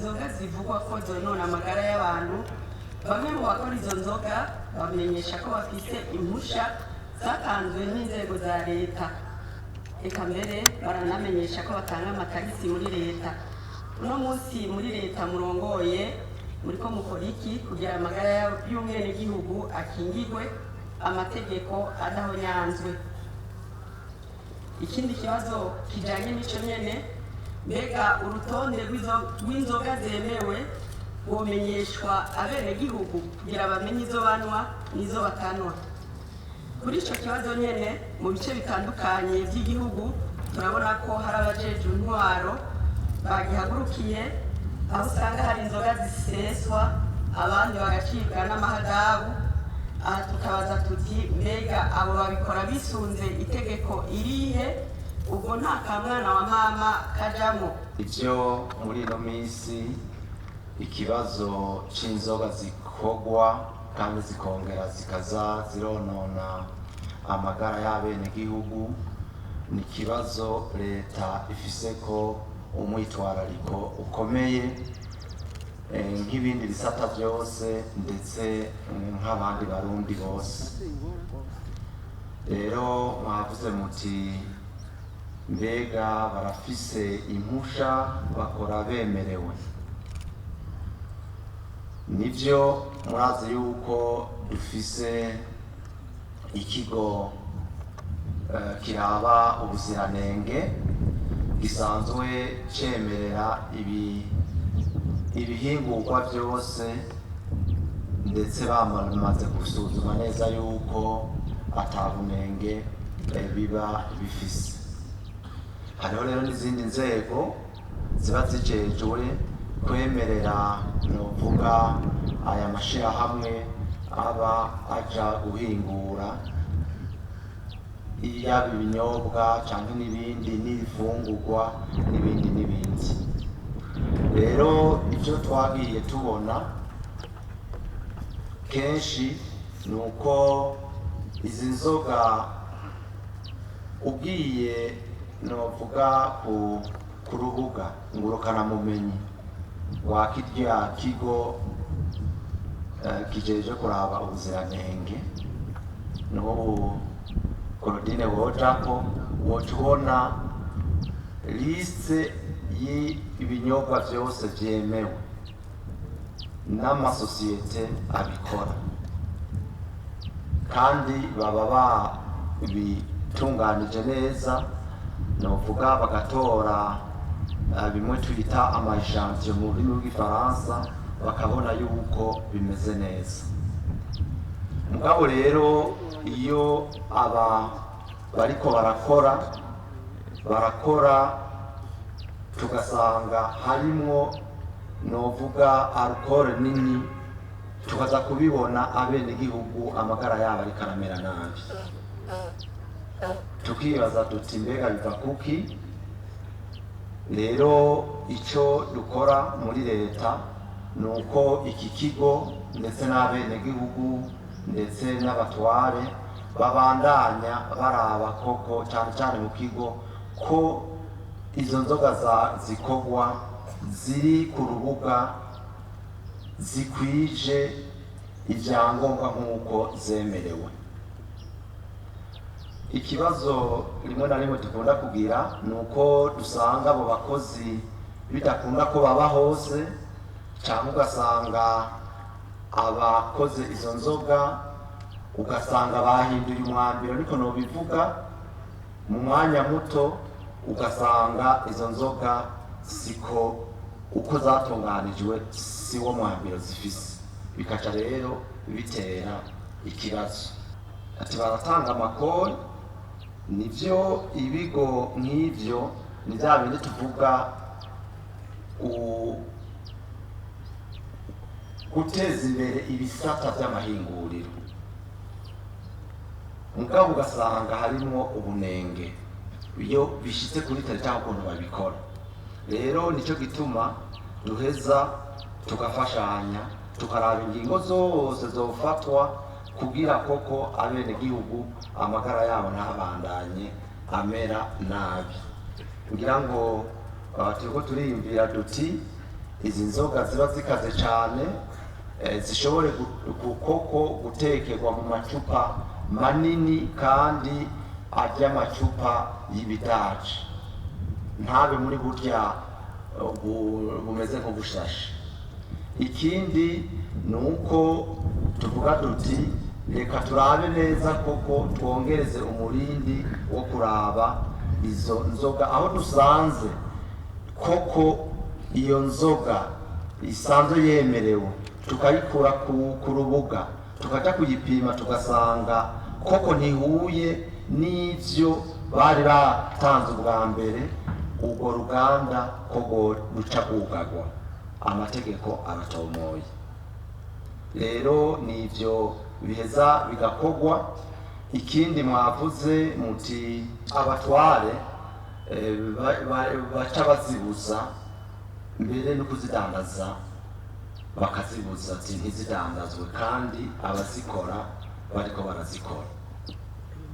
nzoga zivugwa ko zonona amagara y'abantu bamwe mu bakora izo nzoga bamenyesha ko bafite impusha zatanzwe n'inzego za leta, eka mbere baranamenyesha ko batanga amatagisi muri leta. Uno munsi muri leta murongoye muriko mukora iki kugira amagara y'umwenegihugu akingirwe amategeko adahonyanzwe? Ikindi kibazo kijanye n'ico nyene, mbega urutonde rw'inzoga zemewe womenyeshwa abenegihugu kugira bamenye izo banwa n'izo batanwa? Kuri ico kibazo nyene mu bice bitandukanye by'igihugu turabona ko hari abajejwe intwaro bagihagurukiye, aho usanga hari inzoga ziseswa abandi bagacibwa n'amahadabu. Aha tukabaza tuti mbega abo babikora bisunze itegeko irihe? Ubwo nta kamwana wa mama kajamo. Ivyo muri ino minsi ikibazo c'inzoga zikogwa kandi zikongera zikaza zironona amagara y'abenegihugu ni ikibazo leta ifise ko umwitwarariko ukomeye nk'ibindi bisata byose ndetse nk'abandi barundi bose. Rero mwavuze muti mbega barafise impusha bakora bemerewe. Nivyo murazi yuko dufise ikigo kiraba ubuziranenge gisanzwe cemerera ibihingurwa byose, ndetse bamaze gusuzuma neza yuko atabunenge biba bifise. Hariho rero n'izindi nzego ziba zijejwe kwemerera novuga aya mashirahamwe aba aja guhingura yaba ibinyobwa cyangwa n'ibindi n'ibifungurwa n'ibindi. Rero icyo twagiye tubona kenshi ni uko izi nzoga ugiye novuga ku rubuga ngurukanabumenyi wa kirya kigo kijeje kuraba ubuziranenge n'ubu Claudine Wojako wotubona liste y'ibinyobwa byose byemewe n'amasosiyete abikora kandi baba babitunganije neza, novuga bagatora bimwe twita amajantio mu rurimi rw'igifaransa, bakabona yuko bimeze neza. Mugabo rero iyo aba bariko barakora tugasanga harimwo novuga alcool nini, tukaza kubibona abenegihugu amagara yabo ariko aramera nabi, tukibaza tuti mbega biva kuki? Rero icyo dukora muri leta ni uko iki kigo ndetse n'abenegihugu ndetse n'abatware babandanya baraba koko cyane cyane mu kigo ko izo nzoga zikogwa ziri ku rubuga zikwije ibyangombwa nk'uko zemerewe. Ikibazo rimwe na rimwe dukunda kugira ni uko dusanga abo bakozi bidakunda ko baba hose, cyangwa ugasanga abakoze izo nzoga ugasanga bahinduye umwambiro, ariko nobivuga mu mwanya muto ugasanga izo nzoga siko uko zatunganijwe si wo mwambiro zifise, bikaca rero bitera ikibazo. Ati baratanga amakori, nivyo ibigo nk'ivyo ni bya bindi tuvuga guteza imbere ibisata by'amahinguriro, mugabo ugasanga harimo ubunenge iyo bishitse kuri tari cyangwa ukuntu babikora. Rero nicyo gituma duheza tugafashanya tukaraba ingingo zose zofatwa kugira koko abenegihugu amagara yabo ntabandanye amera nabi, kugira ngo turiko turiyumvira duti izi nzoga ziba zikaze cyane zishobore koko gutekerwa mu macupa manini kandi ajya amacupa y'ibidaje ntabe muri burya bumeze nk'ubushashi. Ikindi ni uko tuvuga duti reka turabe neza koko twongereze umurindi wo kuraba izo nzoga aho dusanze koko iyo nzoga isanzwe yemerewe tukayikura ku rubuga tukajya kuyipima tugasanga koko ntihuye n'ibyo bari batanze ubwa mbere, ubwo ruganda koko ruca rwugagwa, amategeko aratomoye. Rero nivyo biheza bigakogwa. Ikindi mwavuze muti abatware baca bazibuza mbere no kuzidandaza, bakazibuza ati ntizidandazwe kandi abazikora bariko barazikora.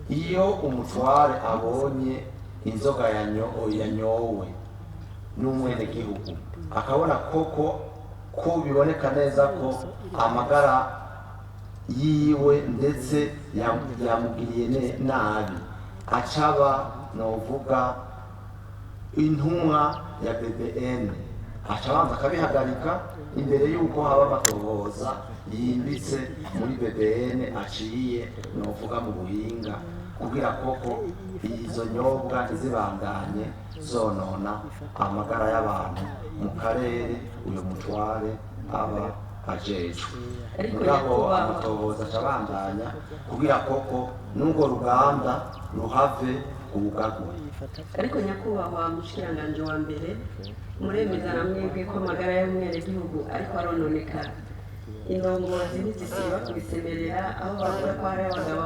Iyo umutware abonye inzoga yanyowe n'umwene gihugu akabona koko ko biboneka neza ko amagara yiwe ndetse yamugiriye nabi, acaba novuga intumwa ya BBN, acabanza akabihagarika imbere y'uko haba amatohoza yimbitse muri BBN aciye novuga mu buhinga kugira koko izo nyobwa ntizibandanye zonona amagara y'abantu mu karere uyu mutware aba ajejwe. Mugabo amatohoza acabandanya kugira koko n'ubwo ruganda ruhave ubugagwe. Ariko nyakubahwa mushikiranganje wa mbere muremeza namwebwe ko amagara y'umwenegihugu ariko arononekara. Indongozi ntizisiba kubisemerera aho bavuga ko hari abagabo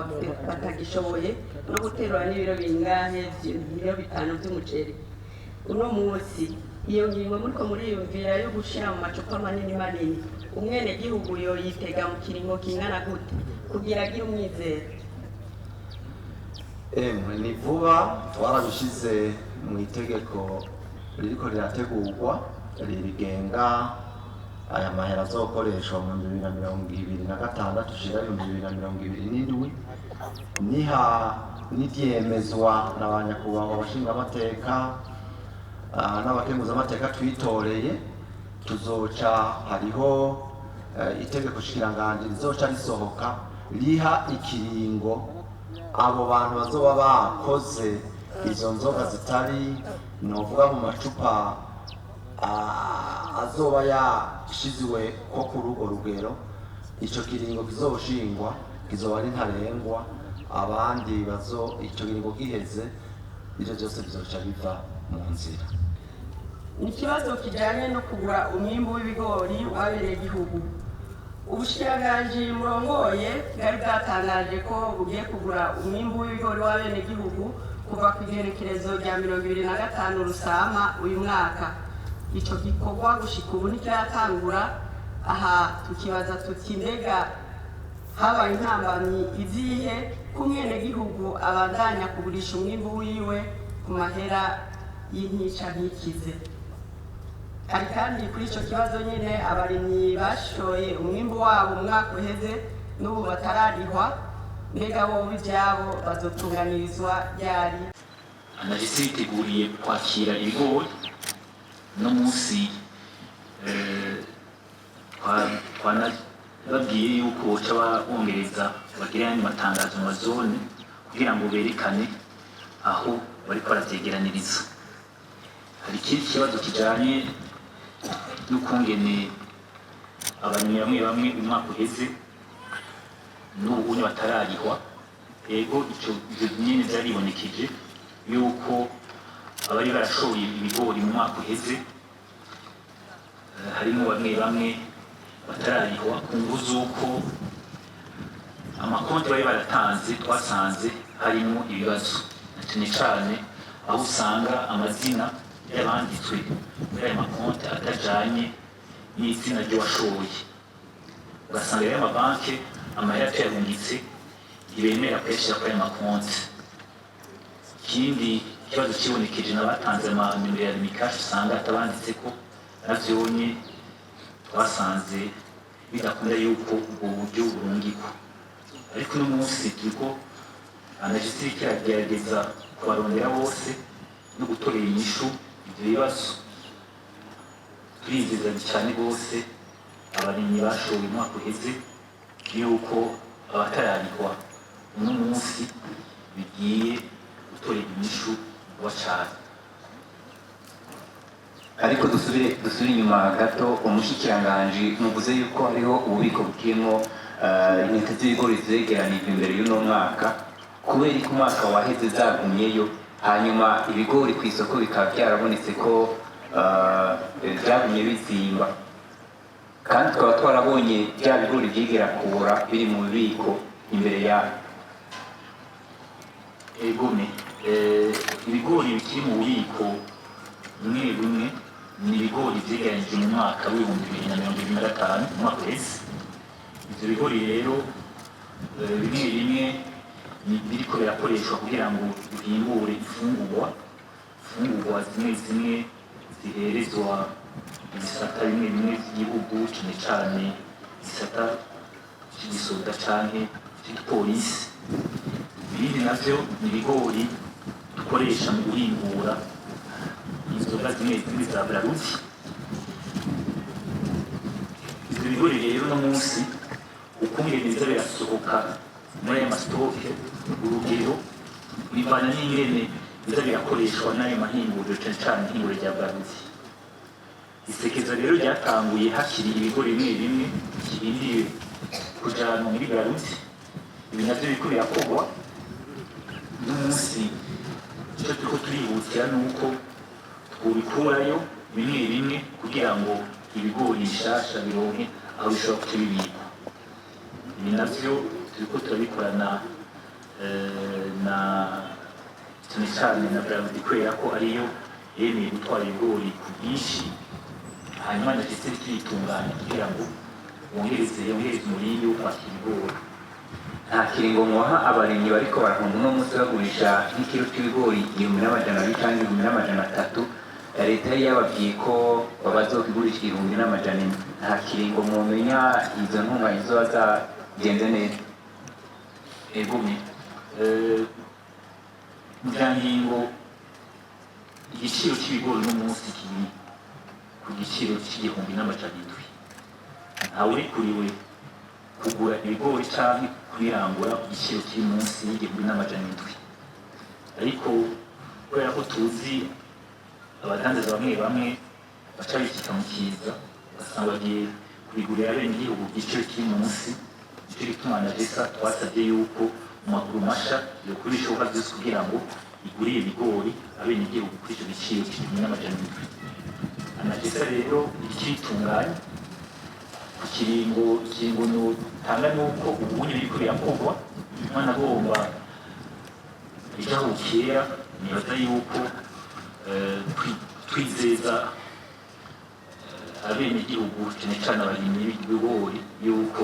batagishoboye no guterura n'ibiro bingahe ibiro 5 by'umuceri. Uno munsi iyo ngingo muriko muriyumvira yo gushira mu macupa manini manini umwenegihugu yo yitega mu kiringo kingana gute kugira agire umwizero? Ni vuba twarabishize mu itegeko ririko rirategurwa rigenga aya mahera azokoreshwa mu 2026 ushira 2027 niha niryemezwa n'abanyakubahwa bashinga amateka n'abakemuza amateka twitoreye, tuzoca hariho itegeko shikiranganje rizoca risohoka riha ikiringo abo bantu bazoba bakoze izo nzoga zitari novuga mu macupa azoba yashizwe ko ku rugo rugero. Ico kiringo kizoshingwa kizoba ari ntarengwa, abandi ico kiringo giheze ivyo byose bizoca biva mu nzira. Ikibazo kijanye no kugura umwimbu w'ibigori wabereye igihugu, ubushikiranganje murongoye bwari bwatangaje ko bugiye kugura umwimbu w'ibigori w'abene gihugu kuva ku igenekerezo rya 2025 Rusama uyu mwaka. Ico gikorwa gushika ubu ntikiratangura. Aha tukibaza tuti mbega habaye intambamyi izihe ku mwenegihugu abandanya kugurisha umwimbu wiwe ku mahera y'intica ntikize? Hari kandi kuri ico kibazo nyene abarimyi bashoye umwimbu wabo umwaka uheze n'ubu batararihwa, mbega bo ivyabo bazotunganirizwa ryari? Anagisi yiteguriye kwakira ibigori no munsi babwiye yuko boca bongereza bagira ayandi matangazo mu mazone kugira ngo berekane aho bariko baravyegeraniriza. Hari ikindi kibazo kijanye n'ukungene abarimyi bamwe umwaka uheze n'ubu batararihwa. Ego ico nyene vyaribonekeje yuko abari barashoye ibigori mu mwaka uheze harimo bamwe batararihwa ku nguvu z'uko amakonti bari baratanze twasanze harimo ibibazo, cyane cyane aho usanga amazina y'abanditswe muri aya makonti atajanye n'izina ry'uwashoye. Ugasanga rero amabanki amahera tuyarungitse ntibemera kuyashyira kuri aya makonti. Ikindi kibazo kibonekeje n'abatanze amanimero ya rimikashi usanga atabanditse ko navyonye twasanze bidakunda yuko ubwo buryo burungikwa, ariko uno munsi turiko anajisiri kiragerageza kubarondera bose no gutorera inyishu ibyo bibazo. Turizeza cyane bose abarimyi bashoboye umwaka uheze yuko abatararikwa uno munsi bigiye gutorera inyishu vuba cyane. Ariko dusubire inyuma gato, umushikiranganji muvuze yuko hariho ububiko bukirimo intete z'ibigori zegeranijwe imbere y'uno mwaka, kubera ko umwaka waheze zagumyeyo, hanyuma ibigori ku isoko bikaba byarabonetse ko byagumye bizimba, kandi tukaba twarabonye bya bigori byigera kubora biri mu bubiko imbere yayo. Egome, ibigori bikiri mu bubiko bimwe bimwe ni ibigori byegeranijwe mu mwaka w'ibihumbi 2025 mu mwaka uheze. Ibyo bigori rero bimwe bimwe biriko birakoreshwa kugira ngo bihingure ifungurwa zimwe zimwe ziherezwa ibisata bimwe bimwe by'igihugu, cyane cyane igisata cy'igisoda canke cy'igipolisi. Ibindi navyo ni ibigori dukoresha mu guhingura inzoga zimwe zimwe za Braludi. Ibyo bigori rero no munsi ukungene biza birasohoka muri aya masitoke, urugero bivana n'ingene biza birakoreshwa n'ayo mahinguriro, cyane cyane ihinguriro rya Braludi. Isekeza rero ryatanguye hakiri ibigori bimwe bimwe kirindiriwe kujanwa muri Braludi. Ibi navyo biriko birakorwa n'umunsi. Icyo turiko turihutira ni uko twubikurayo bimwe bimwe kugira ngo ibigori bishasha bironke aho bishobora kuca bibikwa. Ibi navyo turiko turabikorana na cyane cyane na Braludi, kubera ko ariyo yemeye gutwara ibigori ku bwinshi, hanyuma na gisiri tuyitunganya kugira ngo wongereze umurindi wo kwakira ibigori. Nta kiringo mwaha abarimyi bariko barahunga uno munsi bagurisha nk'ikiro cy'ibigori 1,200 cyangwa 1,300, leta yari yababwiye ko bazokigurisha 1,400. nta kiringo mumenya izo ntunganye ziba zagenze neza? Egome, mu byangingo igiciro cy'ibigori no munsi kiri ku giciro c'1,700. Ntawe urikuriwe kugura ibigori cyangwa kubirangura ku giciro kiri munsi y'1,700. Ariko kubera ko tuzi abadandaza bamwe bamwe baca bikika mu kiza, basanga bagiye kubigurira bene igihugu ku giciro kiri munsi. Nicyo gituma na Jesa twasabye yuko mu maguru masha yokora ibishoboka byose kugira ngo igurire ibigori abene igihugu kuri icyo giciro c'1,700. Anagesa rero ikitunganya ku kiringo tanga nuko ubundi biriko birakorwa. Imana agomba ijaho kera, nibaza yuko twizeza abene igihugu cyane cyane abarimyi b'ibigori yuko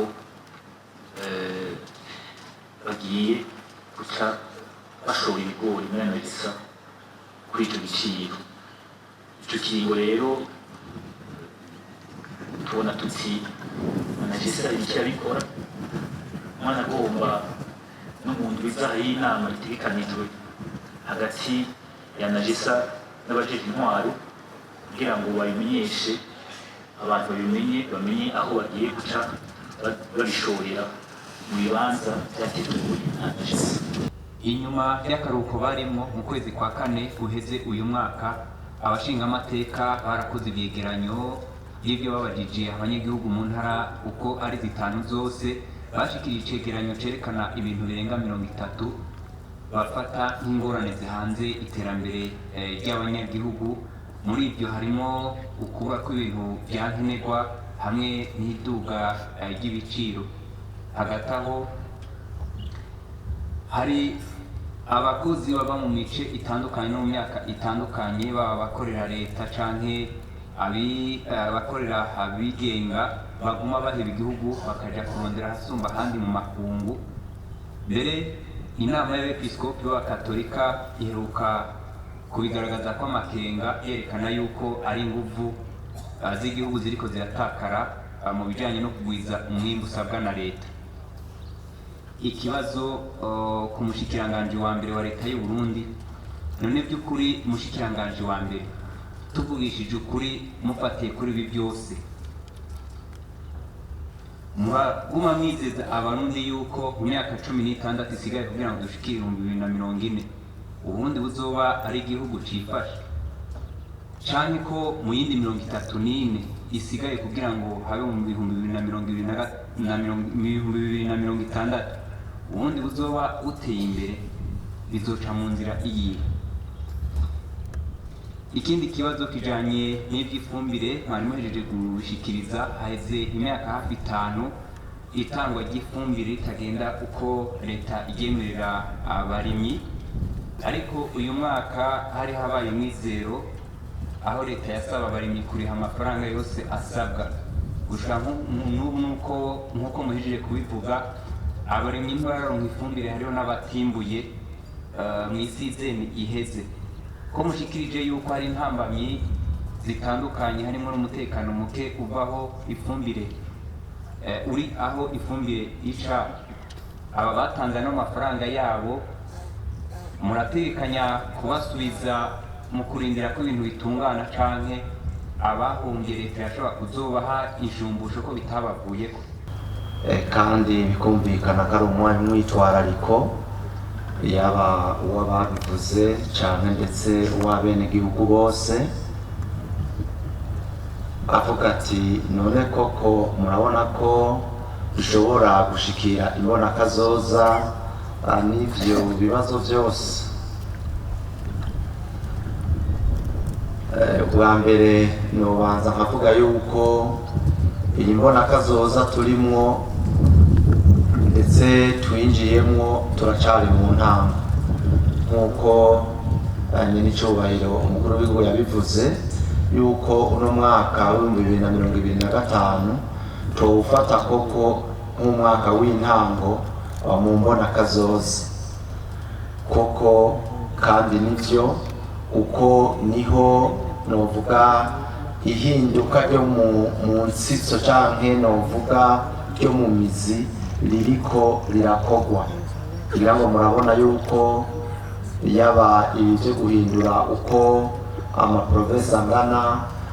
bagiye guca bashora ibigori muri Anagesa kuri icyo giciro. Icyo kiringo rero tubona tuti Anagesa icyo abikora. Umwana agomba no mu ndwi zaho y'inama itegekanijwe hagati ya Anagesa n'abajeje intwaro kugira ngo babimenyeshe abantu, bamenye aho bagiye guca babishorera mu bibanza byateguwe na Anagesa. Inyuma y'akaruhuko barimo mu kwezi kwa kane guheze uyu mwaka, abashingamateka barakoze ibyegeranyo y'ibyo babajije abanyagihugu mu ntara uko ari 5 zose. Bashikiriye icegeranyo cerekana ibintu birenga 30 bafata nk'ingorane zihanze iterambere ry'abanyagihugu. Muri ibyo harimo ukubura kw'ibintu byankenerwa hamwe n'iduga ry'ibiciro. Hagati aho hari abakozi baba mu mice itandukanye no mu myaka itandukanye, baba abakorera leta canke abakorera abigenga, baguma baheba igihugu bakaja kurondera hasumba ahandi mu makungu. Mbere inama y'abepiskopi b'abakatolika iheruka kubigaragaza ko amakenga yerekana yuko ari inguvu z'igihugu ziriko ziratakara mu bijyanye no kugwiza umwimbu usabwa na leta. Ikibazo ku mushikiranganje wa mbere wa leta y'u Burundi, none by'ukuri mushikiranganje wa mbere tuvugishije ukuri mufatiye kuri ibi byose muraguma mwizeza abarundi yuko mu myaka 16 isigaye kugira ngo dushikire 2040 ubundi buzoba ari igihugu cifashe, cyane ko mu yindi 34 isigaye kugira ngo habe mu 2020 ubundi buzoba uteye imbere bizoca mu nzira iyi. Ikindi kibazo kijanye n'ivy'ifumbire mwari muhejeje gushikiriza, haheze imyaka hafi 5 itangwa ry'ifumbire ritagenda uko leta igemerera abarimyi, ariko uyu mwaka hari habaye mwizero aho leta yasaba abarimyi kuriha amafaranga yose asabwa. Gushika nk'uko muhejeje kubivuga, abarimyi ntibararonka ifumbire, hariho n'abatimbuye mw'isizeni iheze. Ko mushikirije yuko hari intambamyi zitandukanye harimo n'umutekano muke uvaho ifumbire uri aho ifumbire ica, aba batanze n'amafaranga yabo muratekanya kubasubiza mu kurindira ko ibintu bitungana, canke abahungiye leta yashobora kuzobaha inshumbusho ko bitabavuyeko? Kandi bikumvikana ko ari umwanya mwitwarariko yaba uwababivuze cyane ndetse uw'abenegihugu bose, avuga ati none koko murabona ko dushobora gushikira imbonakazoza n'ivyo bibazo byose. Bwa mbere nobanza nkavuga yuko iyi mbonakazoza turimwo ndetse twinjiyemwo turacari mu ntango, nk'uko nyenicubahiro umukuru w'igihugu yabivuze yuko uno mwaka w'2025 tuwufata koko nk'umwaka w'intango mu mbonakazoza koko, kandi nivyo uko niho novuga ihinduka ryo mu nsitso canke novuga ryo mu mizi ririko rirakogwa, kugira ngo murabona yuko yaba ibyo guhindura uko amaprovinsi angana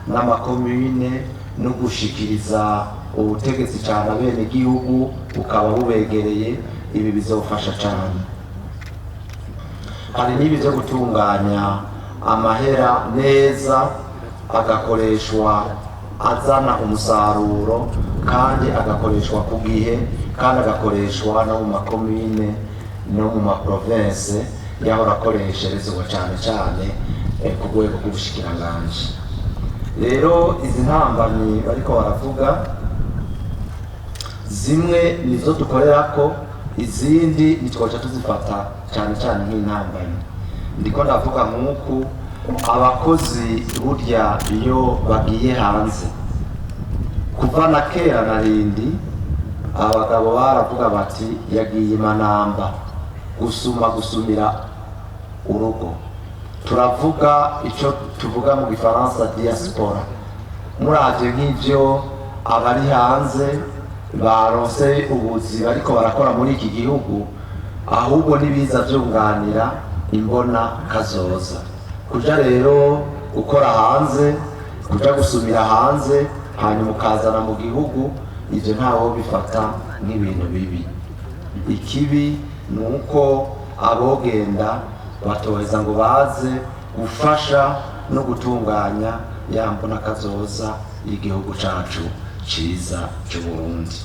n'amakomune no gushikiriza ubutegetsi cyane abenegihugu bukaba bubegereye, ibi bizofasha cyane. Hari n'ibi byo gutunganya amahera neza agakoreshwa azana umusaruro, kandi agakoreshwa ku gihe, kandi agakoreshwa no mu makomine no mu maprovinsi yahora akoresherezwa cyane cyane ku rwego rw'ubushikiranganje. Rero izi ntambamyi bariko baravuga zimwe nizo dukorerako, izindi nitwoca tuzifata cyane cyane nk'intambamyi. Ndiko ndavuga nk'uku abakozi burya iyo bagiye hanze kuva na kera na rindi, abagabo baravuga bati yagiye Manamba gusumira urugo. Turavuga icyo tuvuga mu gifaransa diaspora. Muravye nk'ivyo abari hanze baronse ubuzi bariko barakora muri iki gihugu, ahubwo nibiza vyunganira imbona kazoza. Kuja rero gukora hanze, kuja gusumira hanze hanyuma ukazana mu gihugu, ivyo ntawo bifata nk'ibintu bibi. Ikibi nuko abogenda batoheza ngo baze gufasha no gutunganya ya mbona kazoza y'igihugu cacu ciza c'Uburundi.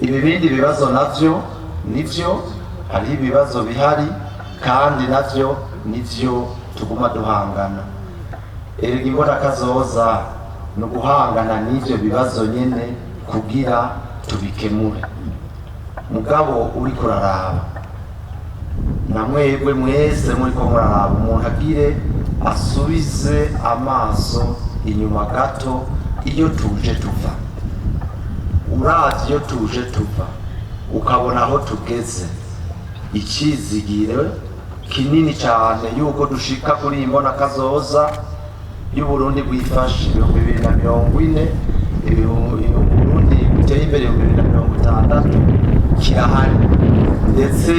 Ibi bindi bibazo navyo nivyo, hari ibibazo bihari kandi navyo nivyo tuguma duhangana. Erega imbona kazoza no guhangana n'ivyo bibazo nyene kugira tubikemure. Mugabo uri kuraraba na mwebwe mwese muri ko muraraba, umuntu agire asubize amaso inyuma gato iyo tuje tuva. Uravye iyo tuje tuva ukabona aho tugeze, ikizigire kinini cyane yuko dushika kuri imbona kazoza y'Uburundi bwifashe 2040 Uburundi buteye imbere 2060 kirahari, ndetse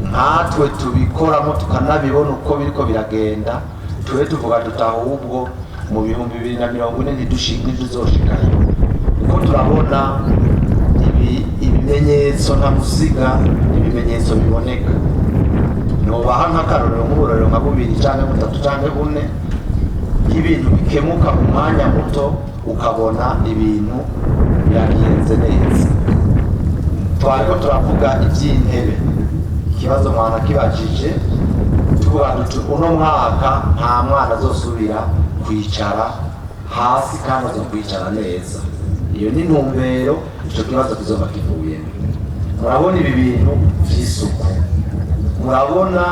nkatwe tubikoramo tukanabibona uko biriko biragenda, twe tuvuga tutahubwo mu 2040 ntiduzoshikayo, kuko turabona ibimenyetso nta musiga, ibimenyetso biboneka. Nobaha nk'akarorero nk'uburorero nka 2 canke 3 canke 4 y'ibintu bikemuka mu mwanya muto ukabona ibintu biragenze neza. Twariko turavuga iby'intebe, ikibazo mwana kibajije, tuvuga duti uno mwaka nta mwana azosubira kwicara hasi kandi azokwicara neza. Iyo ni ntumbero, icyo kibazo kizoba kivuyemo. Murabona ibi bintu by'isuku, murabona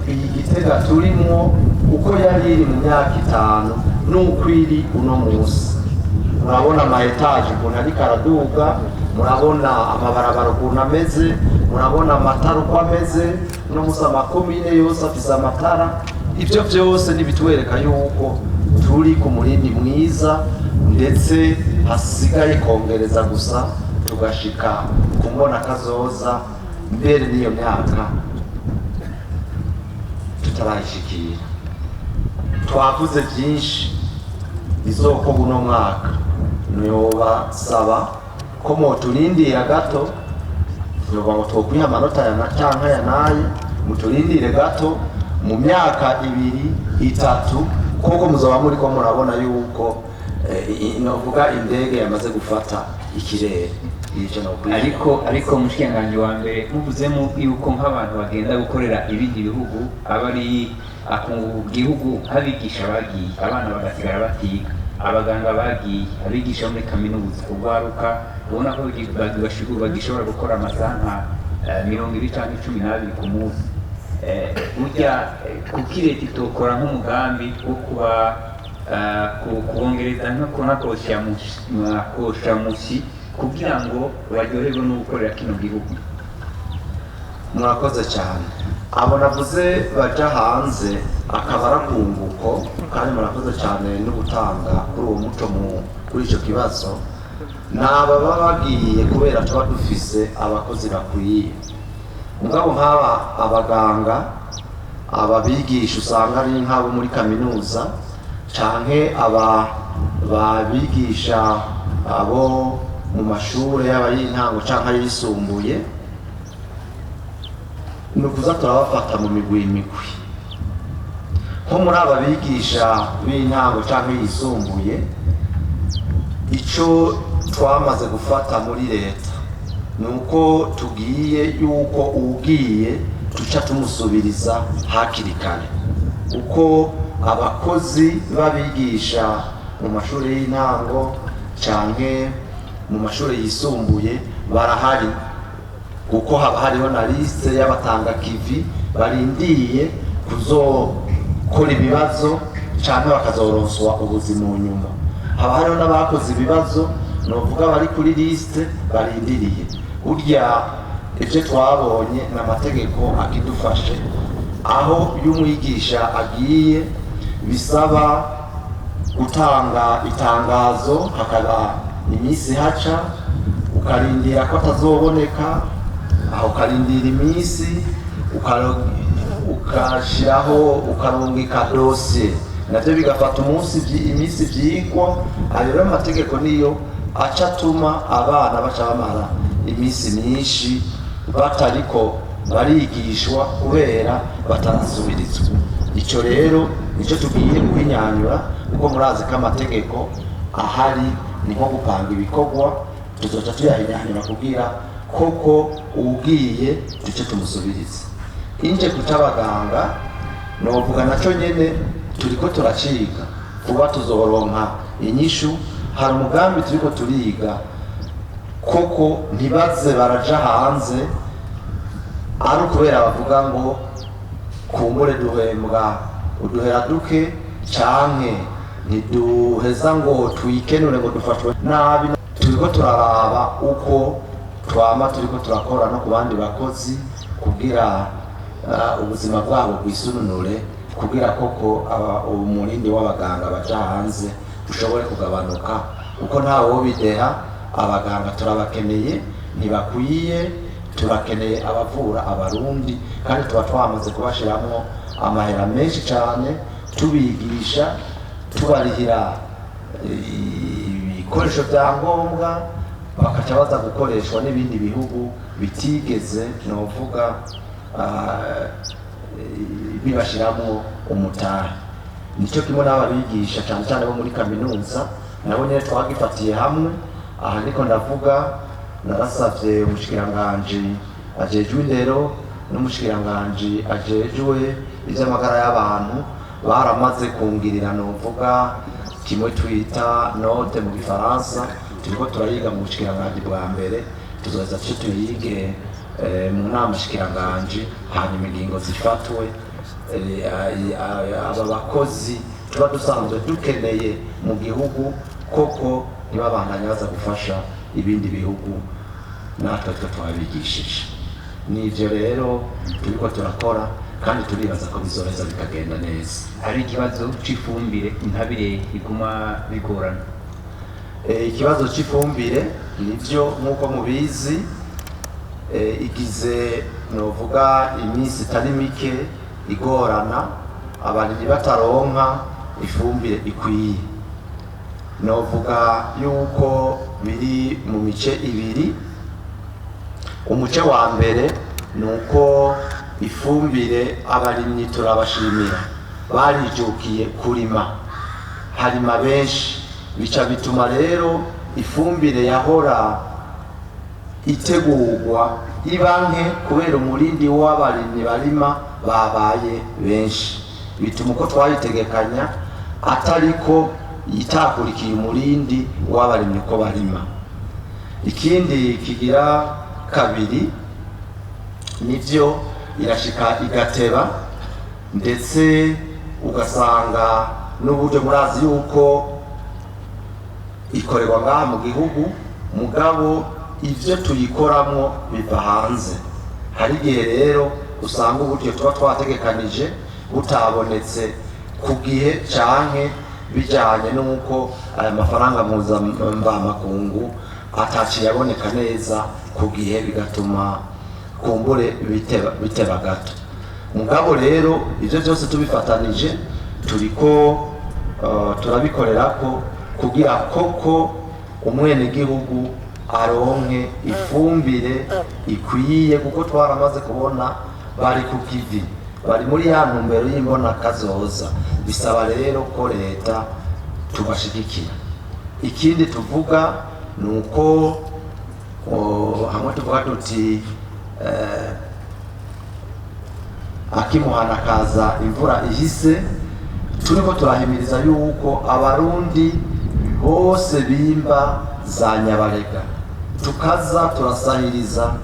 iyi Gitega turimo uko yari iri mu myaka 5 n'uko iri uno munsi. Murabona ama etaje ukuntu ariko araduga, murabona amabarabara ukuntu ameze, murabona amatara uko ameze, no musa amakomine yose afise amatara. Ibyo byose nibitwereka yuko turi ku murindi mwiza, ndetse hasigaye kongereza gusa tugashika kumbona kazoza mbere n'iyo myaka tutarayishikira. Twavuze byinshi izoko buno mwaka, niyoba saba ko moturindira gato, yoba ngo twokwiha amanota ya nacanka ya naye, muturindire gato mu myaka 2 3 koko muzoba muri ko murabona yuko novuga indege yamaze gufata ikirere. ariko mushikanganje wa mbere muvuzemo yuko nk'abantu bagenda gukorera ibindi bihugu abari gihugu habigisha bagiye, abana bagasigara batiga, abaganga bagiye, abigisha muri kaminuza ugwaruka ubona ko bagishobora gukora amasaha 20 canke 12 ku munsi. Burya kuki leta itokora nk'umugambi wo kuba kubongereza no kunakosha mushi kugira ngo baryoherwe no gukorera kino gihugu? Murakoze cyane. Abo navuze baja hanze akabara kunguko, kandi murakoze cyane no gutanga kuri uwo muco kuri icyo kibazo. Naba bagiye kubera tuba dufise abakozi bakwiye. Mugabo nk'aba abaganga, ababigisha usanga ari nk'abo muri kaminuza canke babigisha abo mu mashuri yaba y'intango canke yisumbuye, nukuza turabafata mu migwi. Nko muri ababigisha b'intango canke yisumbuye, ico twamaze gufata muri leta nuko tugiye yuko ugiye tuca tumusubiriza hakiri kare, uko abakozi babigisha mu mashuri y'intango canke mu mashuri yisumbuye barahari, kuko haba hariho na liste y'abatanga kivi barindiye kuzokora ibibazo canke bakazoronswa ubuzima nyuma. Haba hariho n'abakoze ibibazo novuga bari kuri liste barindiriye. Urya ivyo twabonye n'amategeko akidufashe, aho y'umwigisha agiye bisaba gutanga itangazo, hakaba iminsi haca, ukarindira ko atazoboneka, aho ukarindira iminsi, ukashiraho ukarungika dosiye, navyo bigafata iminsi vyigwa. Ayo amategeko niyo aca atuma abana baca bamara iminsi myinshi batariko barigishwa kubera batarasubirizwa. Ico rero nico tugiye kubinyanyura, kuko murazi ko amategeko ahari ni nko gupanga ibikorwa, tuzoca tuyahinyanyura kugira koko ugiye duce tumusubirize. Inje kuca abaganga novuga naco nyene turiko turaciga kuba tuzoronka inyishu. Hari umugambi turiko turiga koko ntibaze baraja hanze ari ukubera bavuga ngo kumbure duhembwa uduhera duke canke ntiduheza ngo twikenure ngo dufashwe nabi. Turiko turaraba uko twama turiko turakora no ku bandi bakozi kugira ubuzima bwabo bwisununure kugira koko umurindi w'abaganga baja hanze ushobore kugabanuka, kuko ntawo bideha. Abaganga turabakeneye, ntibakwiye, turakeneye abavura abarundi, kandi tuba twamaze kubashiramwo amahera menshi cyane, tubigisha, tubarihira ibikoresho bya ngombwa, bakaca baza gukoreshwa n'ibindi bihugu bitigeze novuga bibashiramo umutara. Nicyo kimwe n'ababigisha cyane cyane bo muri kaminuza, nabo nyine twagifatiye hamwe. Aha niko ndavuga, narasavye umushikiranganje ajejwe indero n'umushikiranganje ajejwe ivy'amagara y'abantu, baramaze kungirira novuga kimwe twita note mu gifaransa, turiko turayiga mu bushikiranganje bwa mbere, tuzoza tuyige mu nama shikiranganje, hanyuma ingingo zifatwe. Aba bakozi tuba dusanzwe dukeneye mu gihugu koko ntibabandanye baza gufasha ibindi bihugu, natwe twabigishije. Nivyo rero turiko turakora, kandi turibaza ko bizoheza bikagenda neza. Hari ikibazo c'ifumbire intabire iguma bigorana. Ikibazo c'ifumbire nivyo nk'uko mubizi, igize novuga iminsi itari mike igorana, abantu bataronka ifumbire ikwiye. Novuga yuko biri mu mice ibiri. Umuce wa mbere nuko ifumbire abarimyi turabashimira, barijukiye kurima, harima benshi, bica bituma rero ifumbire yahora itegurwa ibanke kubera umurindi w'abarimyi barima babaye benshi, bituma uko twayitegekanya atariko yitakurikiye umurindi w'abarimyi uko barima. Ikindi kigira kabiri, nivyo irashika igateba, ndetse ugasanga n'uburyo murazi yuko ikorerwa ngaha mu gihugu, mugabo ivyo tuyikoramwo biva hanze. Hari igihe rero usanga uburyo tuba twategekanije butabonetse ku gihe, canke bijanye n'uko aya mafaranga mpuzamakungu ataciye aboneka neza ku gihe, bigatuma kumbure biteba gato. Mugabo rero ivyo byose tubifatanije turiko turabikorerako kugira koko umwenegihugu aronke ifumbire ikwiye, kuko twaramaze kubona bari ku kivi, bari muri ya ntumbero y'imbona kazoza. Bisaba rero ko leta tubashigikira. Ikindi tuvuga nuko hamwe tuvuga tuti akimuhana kaza imvura ihise, turiko turahimiriza yuko abarundi bose bimba za Nyabarega tukaza turasahiriza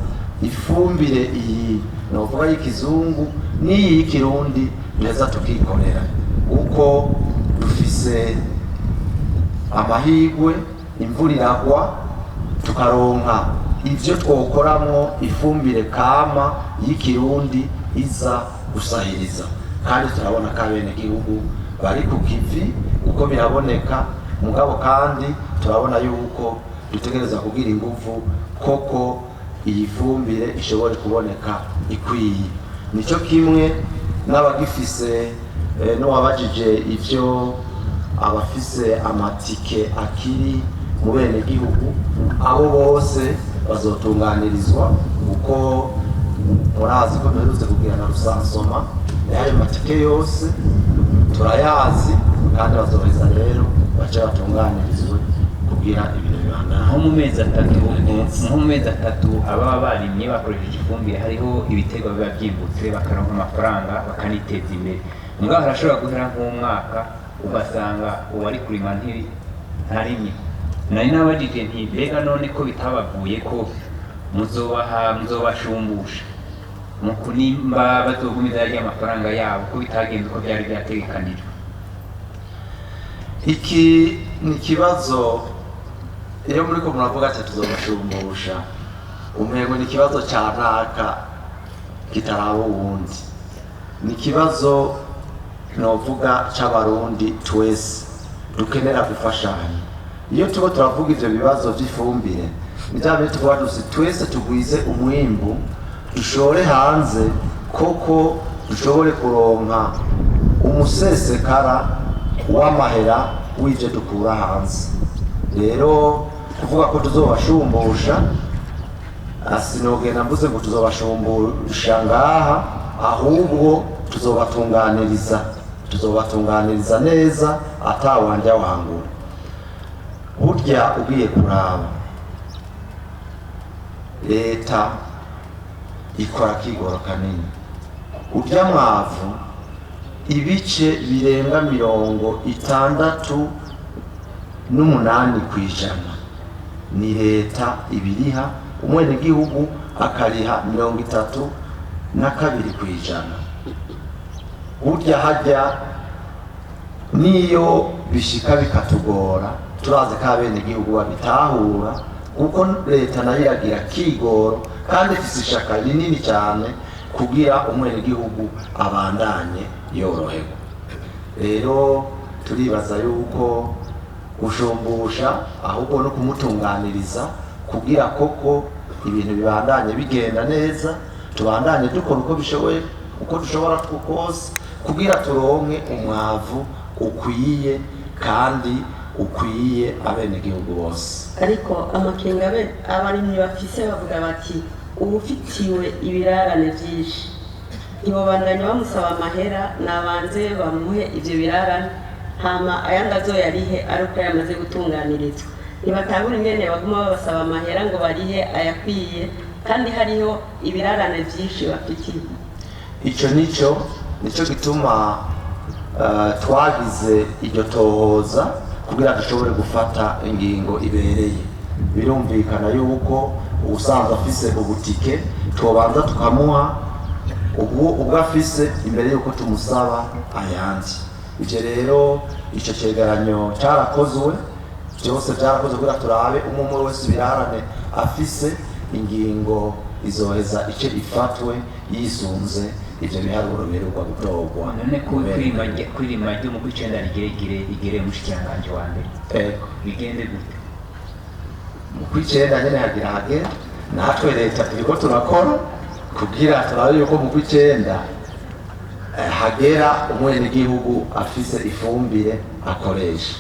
ifumbire iyi novuga y'ikizungu n'iyi y'ikirundi, neza tukikorera, uko dufise amahigwe imvura iragwa tukaronka ivyo twokoramwo ifumbire kama y'ikirundi iza gusahiriza. Kandi turabona ko abenegihugu bari ku kivi uko biraboneka, mugabo kandi turabona yuko dutegereza kugira ingufu koko iyi fumbire ishobore kuboneka ikwiye. Nico kimwe n'abagifise n'uwabajije ivyo abafise amatike akiri mu benegihugu, abo bose bazotunganirizwa, kuko murazi ko duherutse kugira na rusansoma y'ayo matike yose turayazi, kandi bazoheza rero bace batunganirizwe kugira ibintu bibandanye. Nko mu mezi atatu ababa barimye bakoresheje ifumbire, hariho ibiterwa biba byimbutse bakaronka amafaranga bakaniteza imbere. Mugabo harashobora guhera nk'umwaka ugasanga uwari kurima ntarimye. Nari nabajije nti mbega none ko bitabavuye ko muzobashumbusha mu kunimba bazogumiza yarya amafaranga yabo, ko bitagenze uko byari byategekanijwe? Iki ni ikibazo, iyo muriko muravuga ati tuzobashumbusha, umwego ni ikibazo ca ntaka kitaraba uwundi. Ni ikibazo novuga c'abarundi twese dukenera gufashanya. Iyo tuba turavuga ivyo bibazo vy'ifumbire nijabire tuvuga dusi twese tugwize umwimbu dushore hanze koko dushobore kuronka umusesekara w'amahera w'ivyo dukura hanze. Rero kuvuga ko tuzobashumbusha sinogenda mvuze ngo tuzobashumbusha ngaha, ahubwo tuzobatunganiriza neza atawanja wangura. Burya ugiye kuraba leta ikora kigoro kanini. Urya mwavu ibice birenga 68% ni leta ibiriha, umwenegihugu akariha 32%. Burya hajya niyo bishika bikatugora turazi ko abenegihugu babitahura, kuko leta nayo iragira kigoro kandi ifise ishaka rinini cyane kugira umwenegihugu abandanye yoroherwa. Rero turibaza yuko gushumbusha ahubwo no kumutunganiriza kugira koko ibintu bibandanye bigenda neza, tubandanye dukora uko bishoboye, uko dushobora kose, kugira turonke umwavu ukwiye kandi ukwiye abenegihugu bose. Ariko amakenga abarimyi bafise bavuga bati ubufitiwe ibirarane byinshi ntibobandanya bamusaba amahera nabanze bamuhe ivyo birarane hama ayandi azoyarihe ariko yamaze gutunganirizwa. Ntibatahura ingene baguma babasaba amahera ngo barihe ayakwiye kandi hariho ibirarane byinshi bafitiye. Ico nico gituma twagize iryo tohoza kugira dushobore gufata ingingo ibereye. Birumvikana yuko ubusanzwe afise ubutike tubanza tukamuha ubwo afise imbere yuko tumusaba ayandi. Ivyo rero ico cegeranyo carakozwe, byose byarakozwe kugira turabe umwe wese birarane afise, ingingo izoheza ice ifatwe yisunze ivyo biharuro biheruka gutorwa. None ko kwirima ryo mu kwicenda rigere mushikiranganje wa mbere bigende gute? Mu kwicenda nyene hagira hagera, natwe leta turiko turakora kugira turabe yuko mu kwicenda hagera umwenegihugu afise ifumbire akoresha.